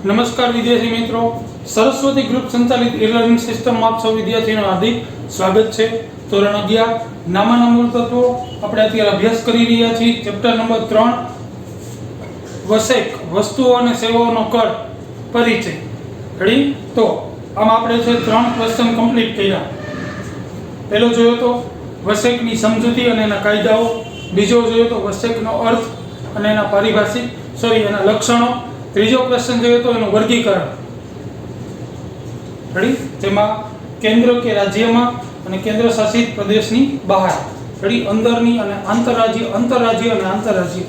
નમસ્કાર વિદ્યાર્થી મિત્રો, સરસ્વતી ગ્રુપ સંચાલિત e-લર્નિંગ સિસ્ટમમાં આપ સૌ વિદ્યાર્થીઓનું હાર્દિક સ્વાગત છે। ધોરણ 11 નામાના મૂળ તત્વો આપણે અત્યારે અભ્યાસ કરી રહ્યા છીએ। ચેપ્ટર નંબર 3 વસેક વસ્તુઓ અને સેવાઓનો કર પરિચય। રેડી? તો આમાં આપણે છે 3 ક્વેશ્ચન કમ્પ્લીટ કર્યા। પહેલો જોયો તો વસેકની સમજૂતી અને એના કાયદાઓ, બીજો જોયો તો વસેકનો અર્થ અને એના પારિભાષિક એના લક્ષણો, ત્રીજો ક્વેશ્ચન જોઈએ તો એનું વર્ગીકરણ। રેડી? જેમાં કેન્દ્ર કે રાજ્યમાં અને કેન્દ્ર શાસિત પ્રદેશની બહાર, રેડી, અંદરની અને આંતરરાજ્ય, આંતરરાજ્ય અને આંતરરાજ્ય।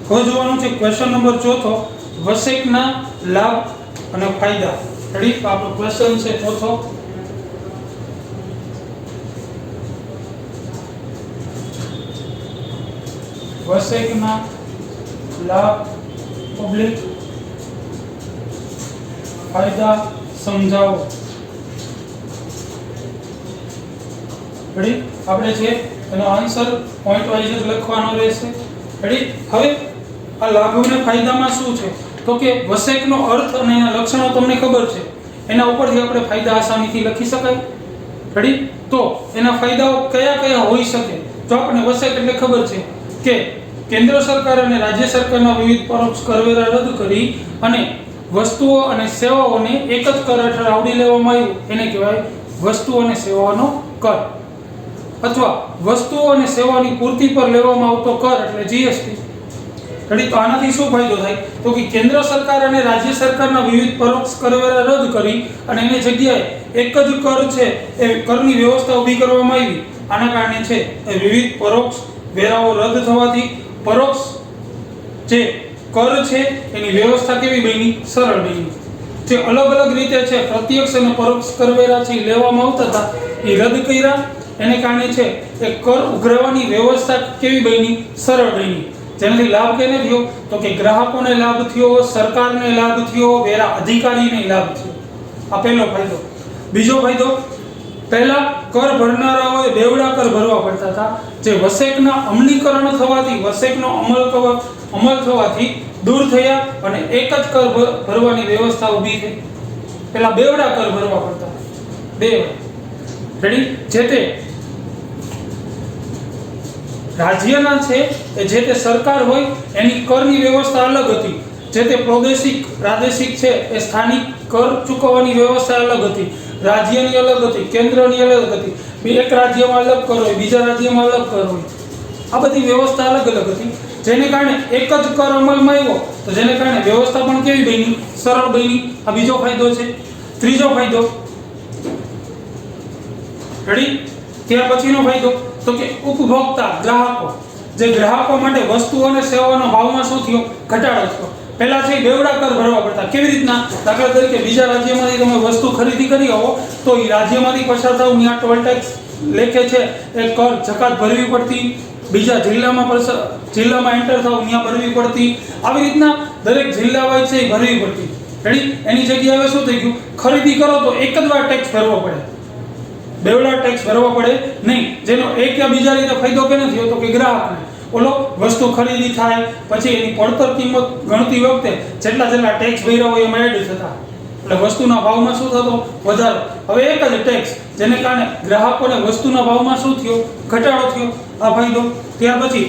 હવે જોવાનું છે ક્વેશ્ચન નંબર 4 વસેકના લાભ અને ફાયદા। રેડી? તો આપણો ક્વેશ્ચન છે 4 વસેકના લાભ પબ્લિક ફાયદા સમજાવો। રેડી? આપણે છે એનો આન્સર પોઈન્ટ વાઇઝ જ લખવાનો રહેશે। રેડી? હવે આ લાભ અને ફાયદામાં શું છે તો કે વસેકનો અર્થ અને એના લક્ષણો તમને ખબર છે, એના ઉપરથી આપણે ફાયદા આસાનીથી લખી શકાય। રેડી? તો એના ફાયદાઓ કયા કયા હોઈ શકે? જો આપણે વસેક એટલે ખબર છે કે કેન્દ્ર સરકાર અને રાજ્ય સરકારના વિવિધ પરોક્ષ કરવેરા રદ કરી અને વસ્તુઓ અને સેવાઓને એક જ કર હેઠળ આવરી લેવામાં આવ્યું, એને કહેવાય વસ્તુ અને સેવાઓનો કર, અથવા વસ્તુઓ અને સેવાની પૂર્તિ પર લેવામાં આવતો કર એટલે જીએસટી। રેડી? તો આનાથી શું ફાયદો થાય તો કે કેન્દ્ર સરકાર અને રાજ્ય સરકારના વિવિધ પરોક્ષ કરવેરા રદ કરી અને એની જગ્યાએ એક જ કર છે એ કરની વ્યવસ્થા ઊભી કરવામાં આવી। આના કારણે છે એ વિવિધ પરોક્ષ વેરાઓ રદ થવાથી પરોક્ષ જે કર છે એની વ્યવસ્થા કેવી બની? સરળ બની। જે અલગ અલગ રીતે છે પ્રત્યક્ષ અને પરોક્ષ કરવેરા છે લેવામાં આવતા હતા એ રદ કર્યા, એને કારણે છે એ કર ઉઘરાવવાની વ્યવસ્થા કેવી બની? સરળ બની। જેનાથી લાભ કેને થયો તો કે ગ્રાહકોને લાભ થયો, સરકારને લાભ થયો, વેરા અધિકારીને લાભ થયો। આ પહેલો ફાયદો। બીજો ફાયદો, પહેલા કર ભરનારાઓએ બેવડા કર ભરવા પડતા હતા, જે વસેકના અમલીકરણ થવાથી, વસેકનો અમલ થવાથી દૂર થયા અને એક જ કર ભરવાની વ્યવસ્થા ઊભી થઈ। પહેલા બેવડા કર ભરવા પડતા, બેવડા। રેડી? જે તે રાજ્યના છે એ જે તે સરકાર હોય એની કરની વ્યવસ્થા અલગ હતી, જે તે પ્રાદેશિક છે એ સ્થાનિક કર ચૂકવવાની વ્યવસ્થા અલગ હતી, રાજ્યની અલગ હતી, કેન્દ્રની અલગ હતી, એક રાજ્યમાં અલગ કર હોય, બીજા રાજ્યમાં અલગ કર હોય, આ બધી વ્યવસ્થા અલગ અલગ હતી, જેને કારણે એક જ કર અમલમાં આવ્યો તો જેને કારણે વ્યવસ્થા પણ કેવી બની? સરળ બની। આ બીજો ફાયદો છે। ત્રીજો ફાયદો, રેડી? ત્યાર પછીનો ફાયદો તો કે ઉપભોક્તા ગ્રાહકો, જે ગ્રાહકો માટે વસ્તુઓ અને સેવાઓનો ભાવમાં શું થયો? ઘટાડો થયો। પહેલા છે બેવડા કર ભરવા પડતા। કેવી રીતના? દાખલા તરીકે બીજા રાજ્યમાંથી તમે વસ્તુ ખરીદી કરી આવો તો એ રાજ્યમાંથી પસાર થાવ, ત્યાં ટોલ ટેક્સ લેખે છે એ કર જકાત ભરવી પડતી, બીજા જિલ્લામાં એન્ટર થાવ ત્યાં ભરવી પડતી, આવી રીતના દરેક જિલ્લા વાઇઝ છે એ ભરવી પડતી। રેડી? એની જગ્યાએ હવે શું થઈ ગયું? ખરીદી કરો તો એક જ વાર ટેક્સ ભરવો પડે, બેવડા ટેક્સ ભરવો પડે નહીં, જેનો એક યા બીજા રીતે ફાયદો કેને થયો તો કે ગ્રાહકને। ઓલો વસ્તુ ખરીદી થાય પછી એની પડતર કિંમત ગણતી વખતે જેટલા ટેક્સ ભર્યા હોય એમાં એડ થતા, એટલે વસ્તુના ભાવમાં શું થતો? વધારો। હવે એક જ ટેક્સ, જેને કારણે ગ્રાહકોને વસ્તુના ભાવમાં શું થયો? ઘટાડો થયો। આ ફાયદો। ત્યાર પછી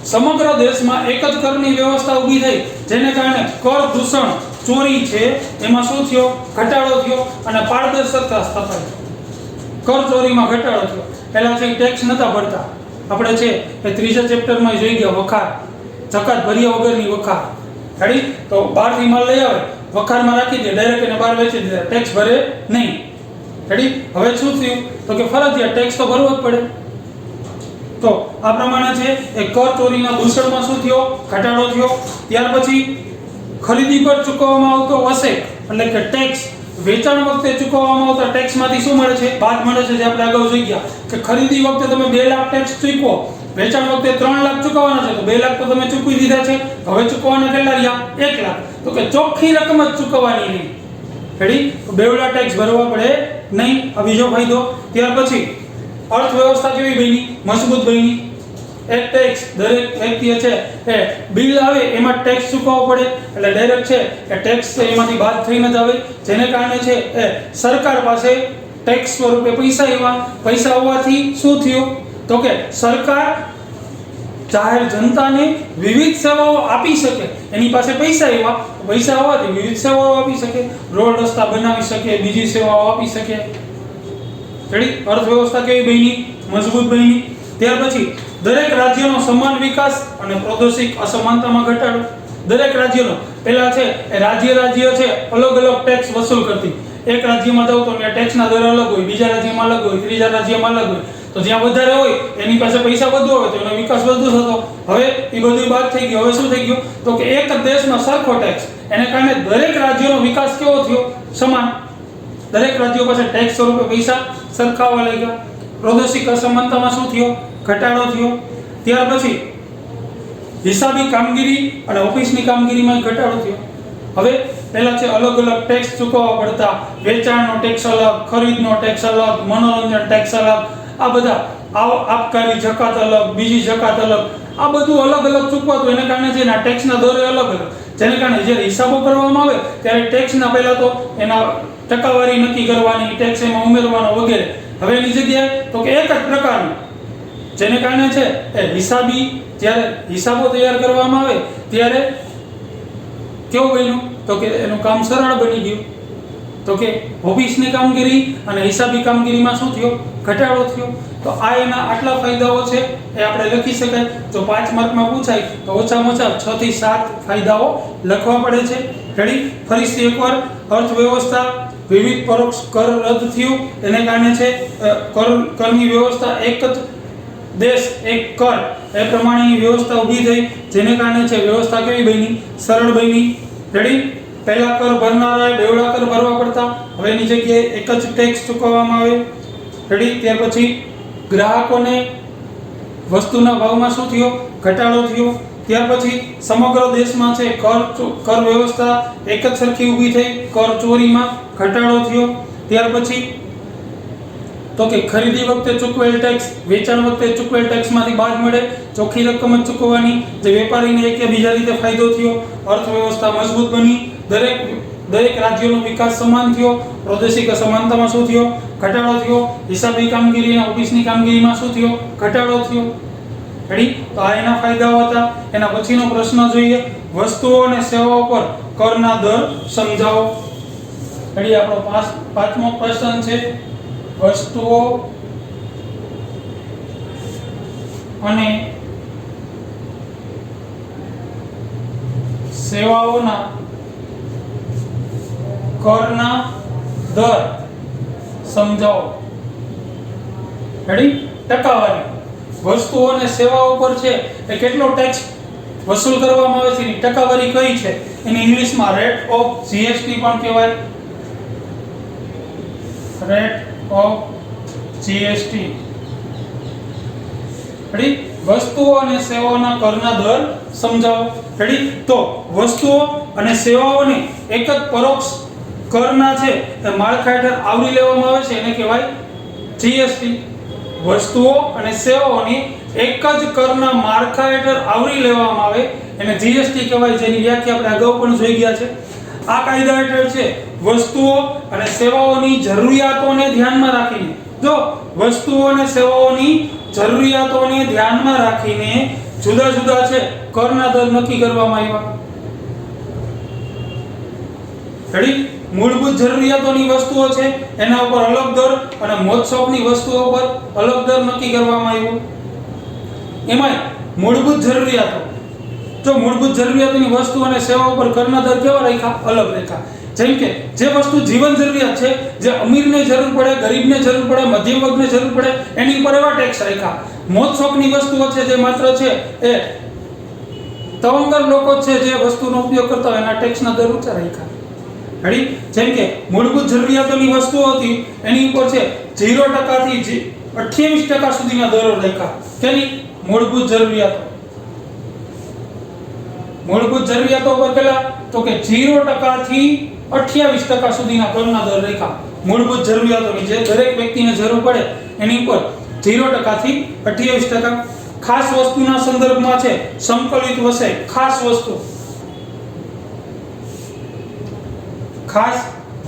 સમગ્ર દેશમાં એક જ કરની વ્યવસ્થા ઊભી થઈ, જેને કારણે કર દૂષણ, ચોરી છે એમાં શું થયો? ઘટાડો થયો અને પારદર્શકતા સ્થપાઈ, કર ચોરીમાં ઘટાડો થયો। પહેલા છે ટેક્સ નતા ભરતા, આપણે છે એ ત્રીજા ચેપ્ટરમાં જોઈ ગયા વખાર, જકાત ભર્યા વગરની વખાર। રેડી? તો બહારથી માલ લઈ આવે, વખારમાં રાખી દે, ડાયરેક્ટ એને બહાર વેચી દે, ટેક્સ ભરે નહીં। રેડી? હવે શું થયું તો કે ફરજિયાત ટેક્સ તો ભરવો જ પડે। તો આ પ્રમાણે છે એ કર ચોરીના દૂષણમાં શું થયો? ઘટાડો થયો। ત્યાર પછી ખરીદી પર ચૂકવવામાં આવતો વસેક એટલે કે ટેક્સ, વેચાણ વખતે ચૂકવવામાં આવતા ટેક્સમાંથી શું મળે છે? બાદ મળે છે, જે આપણે અગાઉ જોઈ ગયા કે ખરીદી વખતે તમે 2 લાખ ટેક્સ ચૂકવો, વેચાણ વખતે 3 લાખ ચૂકવવાના છે તો 2 લાખ તો તમે ચૂકવી દીધા છે, હવે ચૂકવવાના કેટલા રહ્યા? 1 લાખ, તો કે ચોખ્ખી રકમ જ ચૂકવવાની નહીં। રેડી? તો બેવડા ટેક્સ ભરવા પડે નહીં। આ બીજો ફાયદો। ત્યાર પછી અર્થવ્યવસ્થા કેવી બની? મજબૂત બની। એક ટેક્સ દરેક વ્યક્તિએ છે એ બિલ આવે એમાં ટેક્સ ચૂકવવો પડે, એટલે ડાયરેક્ટ છે એ ટેક્સ એમાંથી બાદ થઈને જ આવે, જેને કારણે છે એ સરકાર પાસે ટેક્સ સ્વરૂપે પૈસા આવ્યા. પૈસા આવવાથી શું થયું તો કે સરકાર જાહેર જનતાને વિવિધ સેવાઓ આપી શકે. એની પાસે પૈસા આવ્યા, પૈસા આવવાથી વિવિધ સેવાઓ આપી શકે, રોડ રસ્તા બનાવી શકે, બીજી સેવાઓ આપી શકે. અર્થવ્યવસ્થા કેવી બની? મજબૂત બની. ત્યાર પછી દરેક રાજ્યનો સમાન વિકાસ અને પ્રાદેશિક અસમાનતામાં ઘટાડો. દરેક રાજ્યનો પહેલા છે એ રાજ્ય છે અલગ અલગ ટેક્સ વસૂલ કરતી. એક રાજ્યમાં જાવ તો ત્યાં ટેક્સના દર અલગ હોય, બીજા રાજ્યમાં અલગ હોય, ત્રીજા રાજ્યમાં અલગ હોય. તો જ્યાં વધારે હોય એની પાસે પૈસા વધુ હોય તો એનો વિકાસ વધુ થતો. હવે એ બધું બાદ થઈ ગયું. હવે શું થઈ ગયું તો કે એક જ દેશમાં સરખો ટેક્સ, એને કારણે દરેક રાજ્યનો વિકાસ કેવો થયો? સમાન. દરેક રાજ્યો પાસે ટેક્સ સ્વરૂપે પૈસા સરખાવવા લાગ્યા. પ્રાદેશિક અસમાનતામાં શું થયો? ઘટાડો થયો. ત્યાર પછી હિસાબી કામગીરી અને ઓફિસની કામગીરીમાં ઘટાડો થયો. હવે પહેલા છે અલગ અલગ ટેક્સ ચૂકવવા પડતા. વેચાણનો ટેક્સ અલગ, ખરીદનો ટેક્સ અલગ, મનોરંજન ટેક્સ અલગ, આ બધા આબકારી જકાત અલગ, બીજી જકાત અલગ, આ બધું અલગ અલગ ચૂકવાતું. એને કારણે છે એના ટેક્સના દરે અલગ અલગ, જેને કારણે જ્યારે હિસાબો કરવામાં આવે ત્યારે ટેક્સના પહેલા તો એના ટકાવારી નક્કી કરવાની, ટેક્સ એમાં ઉમેરવાનો વગેરે. હવે એની જગ્યાએ તો કે એક જ પ્રકારનું, જેને કારણે છે એ હિસાબી જ્યારે હિસાબો તૈયાર કરવામાં આવે ત્યારે કેવું બન્યું તો કે એનું કામ સરળ બની ગયું. તો કે ઓફિસની કામગીરી અને હિસાબી કામગીરીમાં શું થયો? ઘટાડો થયો. તો આ એના આટલા ફાયદાઓ છે એ આપણે લખી શકાય. જો 5 માર્કમાં પૂછાય તો ઓછામાં ઓછા 6 થી 7 ફાયદાઓ લખવા પડે છે. રેડી? ફરીથી એકવાર, અર્થવ્યવસ્થા, વિવિધ પરોક્ષ કર રદ થયું, એને કારણે છે કરની વ્યવસ્થા એક જ દેશ એક કર એ પ્રમાણેની વ્યવસ્થા ઊભી થઈ, જેને કારણે છે વ્યવસ્થા કેવી બની? સરળ બની. રેડી? પહેલા કર ભરનારાએ બેવડા કર ભરવા પડતા, હવે એની જગ્યાએ એક જ ટેક્સ ચૂકવવામાં આવે. રેડી? ત્યાર પછી ગ્રાહકોને વસ્તુના ભાવમાં શું થયો? ઘટાડો થયો. ત્યાર પછી સમગ્ર દેશમાં છે કર વ્યવસ્થા એક જ સરખી ઊભી થઈ, કર ચોરીમાં ઘટાડો થયો. ત્યાર પછી તો કે ખરીદી વખતે ચૂકવેલ ટેક્સ વેચાણ વખતે ચૂકવેલ ટેક્સમાંથી બાદ મળે, ચોખ્ખી રકમ જ ચૂકવવાની, જે વેપારીને એક કે બીજા રીતે ફાયદો થયો. અર્થવ્યવસ્થા મજબૂત બની. દરેક રાજ્યનો વિકાસ સમાન થયો. પ્રાદેશિક અસમાનતામાં શું થયો? ઘટાડો થયો. હિસાબી કામગીરી અને ઓફિસની કામગીરીમાં શું થયો? ઘટાડો થયો. રેડી? તો આ એના ફાયદાઓ હતા. એના પછીનો પ્રશ્ન જોઈએ, વસ્તુઓ અને સેવાઓ પર કરના દર સમજાવો. રેડી? આપણો 5મો પ્રશ્ન છે, વસ્તુઓ અને સેવાઓના કરના દર સમજાવો. રેડી? ટકાવારી. વસ્તુઓ અને સેવાઓ પર છે એ કેટલો ટેક્સ વસૂલ કરવામાં આવે છે એની ટકાવારી કઈ છે? એને ઇંગ્લિશમાં રેટ ઓફ જીએસટી પણ કહેવાય. Rate of GST. રેડી? વસ્તુઓ અને સેવાઓના કરના દર સમજાવો. રેડી? તો વસ્તુઓ અને સેવાઓને એક જ પરોક્ષ કરના છે એ માળખા હેઠળ આવરી લેવામાં આવે છે, એને કહેવાય જીએસટી. વસ્તુઓ અને સેવાઓની એક જ કરના માળખા હેઠળ આવરી લેવામાં આવે એને જીએસટી કહેવાય, જેની વ્યાખ્યા આપણે અગાઉ પણ જોઈ ગયા છે. આ કાયદા હેઠળ છે વસ્તુઓ અને સેવાઓની જરૂરિયાતોને ધ્યાનમાં રાખીને, જો વસ્તુઓ અને સેવાઓની જરૂરિયાતોને ધ્યાનમાં રાખીને જુદા જુદા છે કરના દર નક્કી કરવામાં આવ્યા. રેડી? મૂળભૂત જરૂરિયાતોની વસ્તુઓ છે એના ઉપર અલગ દર અને મોજશોખની વસ્તુઓ પર અલગ દર નક્કી કરવામાં આવ્યો. એમાં મૂળભૂત જરૂરિયાતો, જો મૂળભૂત જરૂરિયાતોની વસ્તુ અને સેવાઓ પર કરના દર કેવા રાખ્યા? અલગ રાખ્યા. જેમ કે જે વસ્તુ જીવન જરૂરિયાત છે, જે અમીરને જરૂર પડે, ગરીબને જરૂર પડે, મધ્યમ વર્ગને જરૂર પડે, એની ઉપર એવા ટેક્સ રાખ્યા. મોજશોખની વસ્તુઓ છે જે માત્ર છે એ તવંગર લોકો છે જે વસ્તુનો ઉપયોગ કરતા હોય એના ટેક્સના દર ઊંચા રાખ્યા. રેડી? જેમ કે મૂળભૂત જરૂરિયાતોની વસ્તુઓ હતી એની ઉપર છે 0% થી 28% સુધીના દરો રાખ્યા. કેની? મૂળભૂત જરૂરિયાતો. મૂળભૂત જરૂરિયાતો પર કેટલા? તો કે 0% થી 28% સુધીના કરના દર રાખ્યા. મૂળભૂત જરૂરિયાતોની જે દરેક વ્યક્તિને જરૂર પડે એની ઉપર 0% થી 28%. ખાસ વસ્તુના સંદર્ભમાં છે સંકલિત વસેક, ખાસ વસ્તુ, ખાસ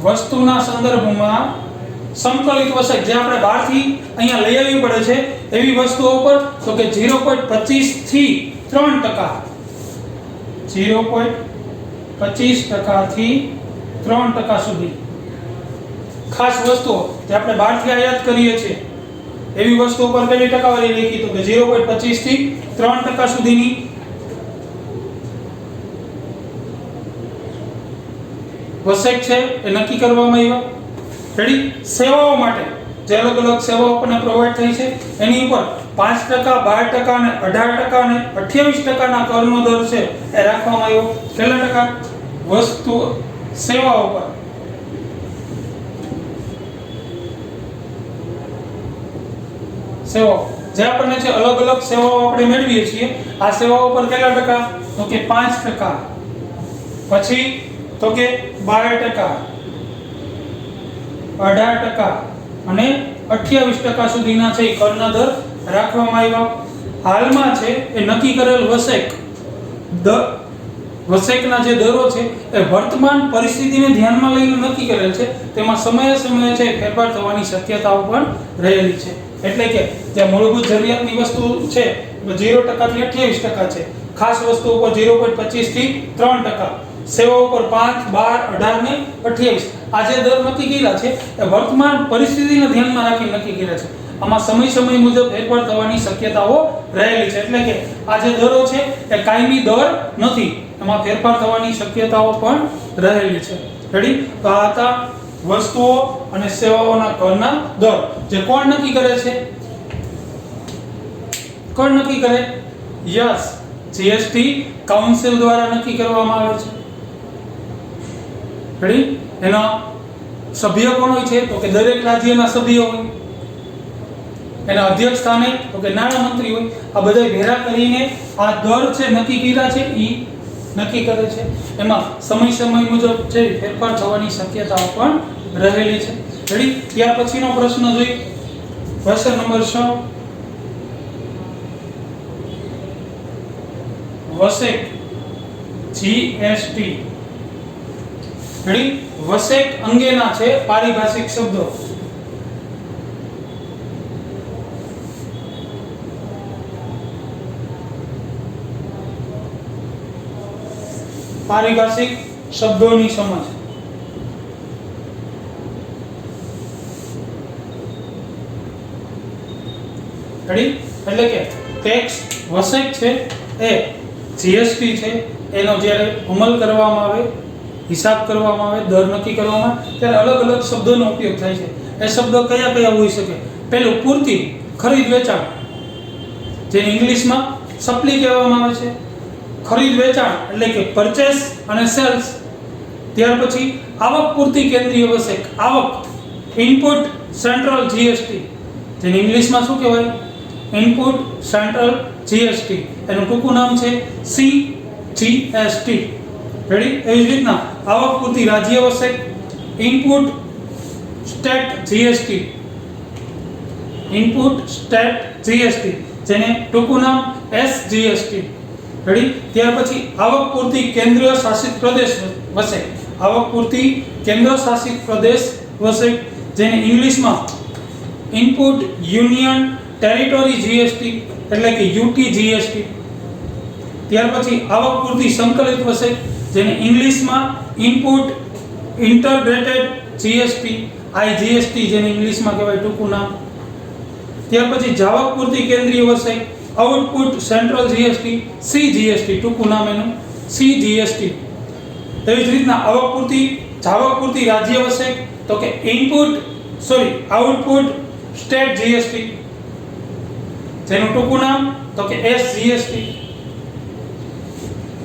વસ્તુના સંદર્ભમાં સંકલિત વસેક જે આપણે બહારથી અહીંયા લઈ આવવી પડે છે એવી વસ્તુઓ પર તો કે 0.25 થી 3%, 0.25% થી 3% સુધી ખાસ વસ્તુઓ જે આપણે બહારથી આયાત કરીએ છીએ એવી વસ્તુઓ પર કેટલી ટકાવારી લખી તો કે 0.25 થી 3% સુધીની વસેક છે એ નક્કી કરવામાં આવ્યા. રેડી. સેવાઓ માટે જે અલગ અલગ સેવાઓ આપણને પ્રોવાઈડ થઈ છે એની ઉપર 5%, 12% અને 18% અને 28%ના કરનો દર છે એ રાખવામાં આવ્યો. કેટલા ટકા? વસ્તુ સેવાઓ પર સેવાઓ જે આપણને છે અલગ અલગ સેવાઓ આપણે મેળવીએ છીએ આ સેવાઓ પર કેટલા ટકા તો કે 5%, પછી તો કે 12%, 18% અને 28% સુધીના છે કરના દર રાખવામાં આવ્યા. હાલમાં છે એ નક્કી કરેલ વસેકના જે દરો છે એ વર્તમાન પરિસ્થિતિને ધ્યાનમાં લઈને નક્કી કરેલ છે. તેમાં સમયે સમયે છે ફેરફાર થવાની શક્યતાઓ પણ રહેલી છે. એટલે કે જે મૂળભૂત જરૂરિયાતની વસ્તુ છે 0% થી 28% છે, ખાસ વસ્તુઓ પર 0.25 થી 3%, સેવાઓ પર 5, 12, 18 ને 28 આ જે દર નક્કી કર્યા છે એ વર્તમાન પરિસ્થિતિને ધ્યાનમાં રાખી નક્કી કર્યા છે. આમાં સમય મુજબ ફેરફાર થવાની શક્યતાઓ રહેલી છે. એટલે કે આ જે દરો છે એ કાયમી દર નથી, એમાં ફેરફાર થવાની શક્યતાઓ પણ રહેલી છે. રેડી. તો આ હતા વસ્તુઓ અને સેવાઓના કરના દર જે કોણ નક્કી કરે છે? કોણ નક્કી કરે? યસ, જીએસટી કાઉન્સિલ દ્વારા નક્કી કરવામાં આવે છે. રેડી. એના સભ્ય કોણ હોય છે તો કે દરેક રાજ્યના સભ્ય હોય. એના અધ્યક્ષ સ્થાને તો કે નાણામંત્રી હોય. આ બધા ભેગા કરીને આ દર છે નક્કી કર્યા છે ઈ નક્કી કરે છે. એમાં સમય મુજબ છે ફેરફાર થવાની શક્યતાઓ પણ રહેલી છે. રેડી. ત્યાર પછીનો પ્રશ્ન જોઈએ ક્વેશ્ચન નંબર 6. વસેક જીએસટી. રેડી. વસેક અંગેના છે પારિભાષિક શબ્દો. પારિભાષિક શબ્દોની સમજ. રેડી. એટલે કે ટેક્સ વસેક છે એ જીએસટી છે એનો જ્યારે અમલ કરવામાં આવે, હિસાબ કરવામાં આવે, દર નક્કી કરવામાં આવે ત્યારે અલગ અલગ શબ્દોનો ઉપયોગ થાય છે. એ શબ્દો કયા કયા હોઈ શકે? પહેલું પૂર્તિ, ખરીદ વેચાણ, જેને ઇંગ્લિશમાં સપ્લી કહેવામાં આવે છે. ખરીદ વેચાણ એટલે કે પરચેસ અને સેલ્સ. ત્યાર પછી આવક પૂર્તિ કેન્દ્રીય વસેક, આવક, ઇનપુટ સેન્ટ્રલ જીએસટી, જેને ઇંગ્લિશમાં શું કહેવાય? Input central GST. એનું ટૂંકું નામ છે સીજીએસટી. રેડી. એવી જ રીતના આવક પૂર્તિ રાજ્ય વસેક, input state GST, input state GST, જેને ટૂંકું નામ એસજીએસટી. રેડી. ત્યાર પછી આવક પૂર્તિ કેન્દ્ર શાસિત પ્રદેશ વસેક, આવક પૂર્તિ કેન્દ્ર શાસિત પ્રદેશ વસેક, જેને ઇંગ્લિશમાં ઇનપુટ યુનિયન ટેરિટરી જીએસટી એટલે કે યુટીજીએસટી. ત્યાર પછી આવક પૂર્તિ સંકલિત વસેક, જેને ઇંગ્લિશમાં ઇનપુટ ઇન્ટરગ્રેટેડ જીએસટી આઈજીએસટી, જેને ઇંગ્લિશમાં કહેવાય ટૂંકું નામ. ત્યાર પછી જાવક પૂર્તિ કેન્દ્રીય વસેક, આઉટપુટ સેન્ટ્રલ જીએસટી સીજીએસટી, ટૂંકું નામ એનું સીજીએસટી. એવી જ રીતના જાવક પૂર્તિ રાજ્ય વસેક તો કે આઉટપુટ સ્ટેટ જીએસટી, જેનું ટૂંકું નામ તો કે એસજીએસટી.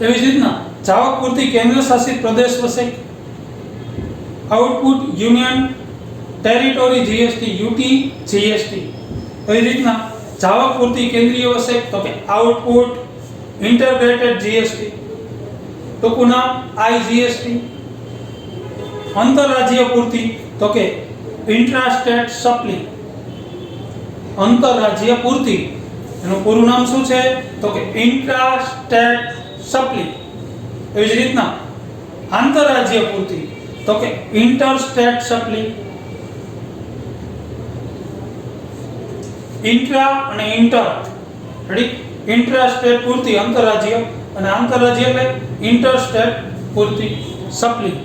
એવી જ રીતના જાવક પૂર્તિ કેન્દ્ર શાસિત પ્રદેશ વસેક, આઉટપુટ યુનિયન ટેરિટરી જીએસટી યુટીજીએસટી. એવી રીતના જાવક પૂર્તિ કેન્દ્રીય વસેક તો કે આઉટપુટ ઇન્ટરગ્રેટેડ જીએસટી, ટૂંકું નામ આઈજીએસટી. આંતરરાજ્ય પૂર્તિ તો કે ઇન્ટ્રા સ્ટેટ સપ્લી, આંતરરાજ્ય પૂર્તિ એનું પૂરું નામ શું છે તો કે ઇન્ટ્રા સ્ટેટ સપ્લી. એવી જ રીતના આંતરરાજ્ય પૂર્તિ તો કે ઇન્ટર સ્ટેટ સપ્લી. ઇન્ટ્રા અને ઇન્ટર, રેડી, ઇન્ટ્રા સ્ટેટ પૂર્તિ આંતરરાજ્ય અને આંતરરાજ્ય એટલે ઇન્ટર સ્ટેટ પૂર્તિ સપ્લી.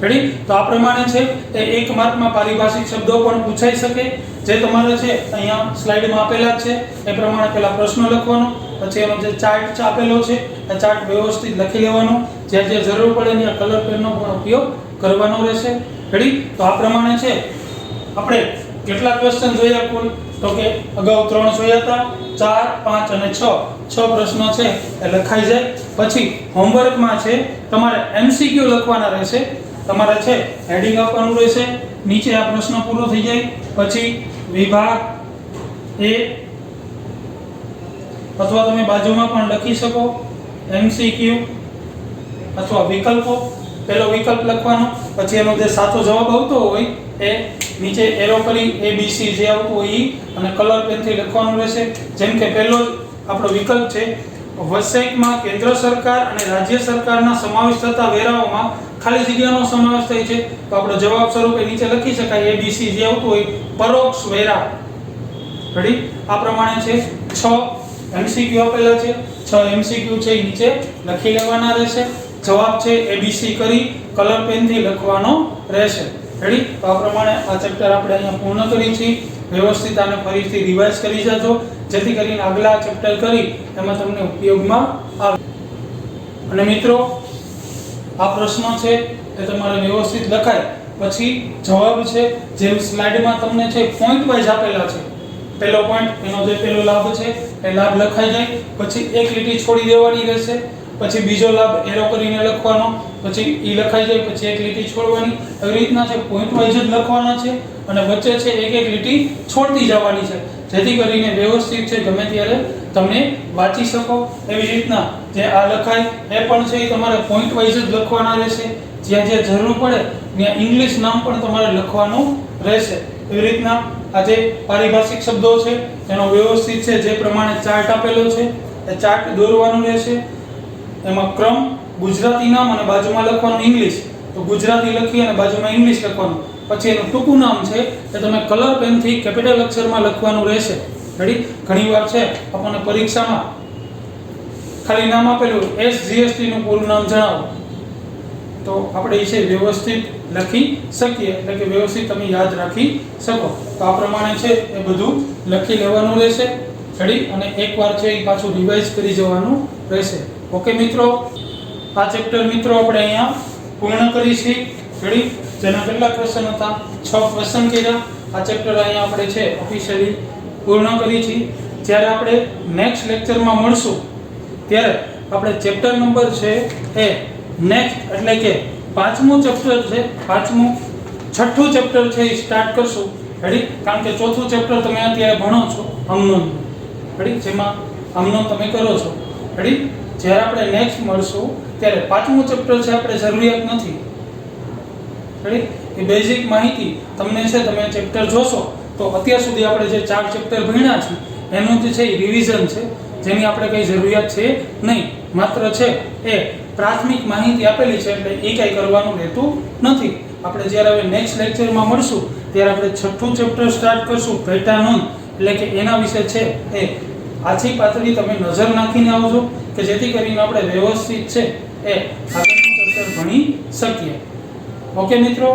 રેડી. તો આ પ્રમાણે છે એ 1 માર્કમાં પારિભાષિક શબ્દો પણ પૂછાઈ શકે. જે તમારે છે અહીંયા સ્લાઇડમાં આપેલા છે એ પ્રમાણે પહેલા પ્રશ્ન લખવાનો, પછી એનો જે ચાર્ટ આપેલો છે એ ચાર્ટ વ્યવસ્થિત લખી લેવાનો, જે જે જરૂર પડે ત્યાં કલર પેનનો પણ ઉપયોગ કરવાનો રહેશે. રેડી. તો આ પ્રમાણે છે આપણે કેટલા ક્વેશ્ચન જોયા કુલ તો કે અગાઉ 3 જોયા હતા, 4, 5 અને 6 પ્રશ્નો છે એ લખાઈ જાય. પછી હોમવર્કમાં છે તમારે MCQ લખવાના રહેશે. તમારે છે હેડિંગ આપવાનું રહેશે, નીચે આ પ્રશ્ન પૂરો થઈ જાય પછી વિભાગ A અથવા તમે બાજુમાં પણ લખી શકો MCQ અથવા વિકલ્પો. પહેલો વિકલ્પ લખવાનો, પછી એનો જે સાચો જવાબ આવતો હોય એ નીચે એરો કરી ABC જે આવતું હોય ઈ અને કલર પેનથી લખવાનું રહેશે. જેમ કે પહેલો આપણો વિકલ્પ છે વસેકમાં કેન્દ્ર સરકાર અને રાજ્ય સરકારના સમાવેશ થતા વેરાઓમાં ખાલી જગ્યાનો સમાવેશ થાય છે, તો આપણો જવાબ સ્વરૂપે નીચે લખી શકાય ABC જે આવતું હોય પરોક્ષ વેરા. રેડી. આ પ્રમાણે છે 6 MCQ આપેલા છે, 6 MCQ છે એ નીચે લખી લેવાના રહેશે. જવાબ છે ABC કરી કલર પેનથી લખવાનો રહેશે. રેડી. તો આ પ્રમાણે આ ચેપ્ટર આપણે અહીંયા પૂર્ણ કરી છે. વ્યવસ્થિત આને ફરીથી રિવાઇઝ કરી જજો, જેથી કરીને આગલા ચેપ્ટર કરી એમાં તમને ઉપયોગમાં આવે. અને મિત્રો આ પ્રશ્નો છે એ તમારે વ્યવસ્થિત લખાય પછી જવાબ છે જેમ સ્લાઇડમાં તમને છે પોઈન્ટ વાઇઝ આપેલા છે. પહેલો પોઈન્ટ એનો જે પહેલો લાભ છે એ લાભ લખાઈ જાય, પછી એક લીટી છોડી દેવાની રહેશે, પછી બીજો લાભ એરો કરીને લખવાનો, પછી ઈ લખાઈ જાય પછી એક લીટી છોડવાની. આવી રીતના છે પોઈન્ટ વાઇઝ જ લખવાના છે અને વચ્ચે છે એક લીટી છોડતી જવાની છે, જેથી કરીને વ્યવસ્થિત છે ગમે ત્યારે તમે વાંચી શકો. એવી રીતના જે આ લખાય એ પણ છે એ તમારે પોઈન્ટ વાઇઝ જ લખવાના રહેશે. જ્યાં જ્યાં જરૂર પડે ત્યાં ઇંગ્લિશ નામ પણ તમારે લખવાનું રહેશે. એવી રીતના આ જે પારિભાષિક શબ્દો છે એનો વ્યવસ્થિત છે જે પ્રમાણે ચાર્ટ આપેલો છે એ ચાર્ટ દોરવાનું રહેશે. એમાં ક્રમ ગુજરાતી નામ અને બાજુમાં લખવાનું ઇંગ્લિશ, તો ગુજરાતી લખી અને બાજુમાં ઇંગ્લિશ લખવાનું. પછી એનું ટૂંકું નામ છે એ તમે કલર પેનથી કેપિટલ અક્ષરમાં લખવાનું રહેશે. રેડી. ઘણીવાર છે આપણને પરીક્ષામાં ખાલી નામ આપેલું SGST નું પૂરું નામ જણાવો, તો આપણે એ છે વ્યવસ્થિત લખી શકીએ, એટલે કે વ્યવસ્થિત તમે યાદ રાખી શકો. તો આ પ્રમાણે છે એ બધું લખી લેવાનું રહેશે. રેડી. અને એકવાર છે એ પાછું રિવાઇઝ કરી જવાનું રહેશે. ઓકે મિત્રો, આ ચેપ્ટર મિત્રો આપણે અહીંયા પૂર્ણ કરી છે. રેડી. જેના કેટલા ક્વેશ્ચન હતા 6 ક્વેશ્ચન કર્યા. આ ચેપ્ટર અહીંયા આપણે છે ઓફિશિયલી પૂર્ણ કરી છે. જ્યારે આપણે નેક્સ્ટ લેક્ચરમાં મળશું ત્યારે આપણે ચેપ્ટર નંબર છે એ નેક્સ્ટ એટલે કે 5મું ચેપ્ટર છે, 6ઠું ચેપ્ટર છે એ સ્ટાર્ટ કરશું. રેડી. કારણ કે 4થું ચેપ્ટર તમે અત્યારે ભણો છો અમનોન. રેડી. જેમાં અમનોન તમે કરો છો. રેડી. જ્યારે આપણે નેક્સ્ટ મળશું ત્યારે 5મું ચેપ્ટર છે આપણે જરૂરિયાત નથી. રેડી. એ બેઝિક માહિતી તમને છે તમે ચેપ્ટર જોશો તો અત્યાર સુધી આપણે જે 4 ચેપ્ટર ભણ્યા છે એનું જે છે એ રિવિઝન છે, જેની આપણે કઈ જરૂરિયાત છે નહીં. માત્ર છે એ પ્રાથમિક માહિતી આપેલી છે એટલે એ કઈ કરવાનું રહેતું નથી. આપણે જ્યારે હવે નેક્સ્ટ લેક્ચરમાં મળશું ત્યારે આપણે 6ઠું ચેપ્ટર સ્ટાર્ટ કરશું પેટા નોંધ, એટલે કે એના વિશે છે એ આછી પાતળી તમે નજર નાખીને આવજો કે જેથી કરીને આપણે વ્યવસ્થિત છે એ આગળનું ચેપ્ટર ભણી શકીએ. ઓકે મિત્રો,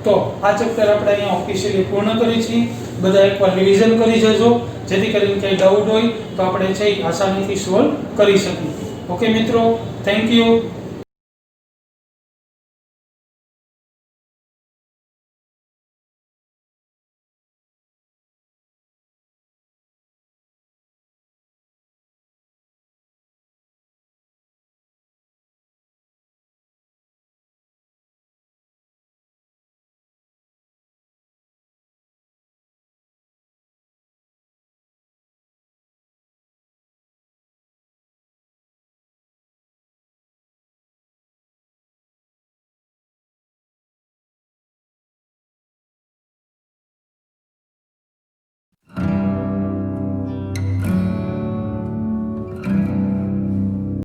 તો આ ચેપ્ટર આપણે અહીંયા ઓફિશિયલી પૂર્ણ કરી છીએ. બધા એકવાર રિવિઝન કરી જજો જેથી કરીને કંઈ ડાઉટ હોય તો આપણે છે આસાનીથી સોલ્વ કરી શકીએ. ઓકે મિત્રો, થેન્ક યુ.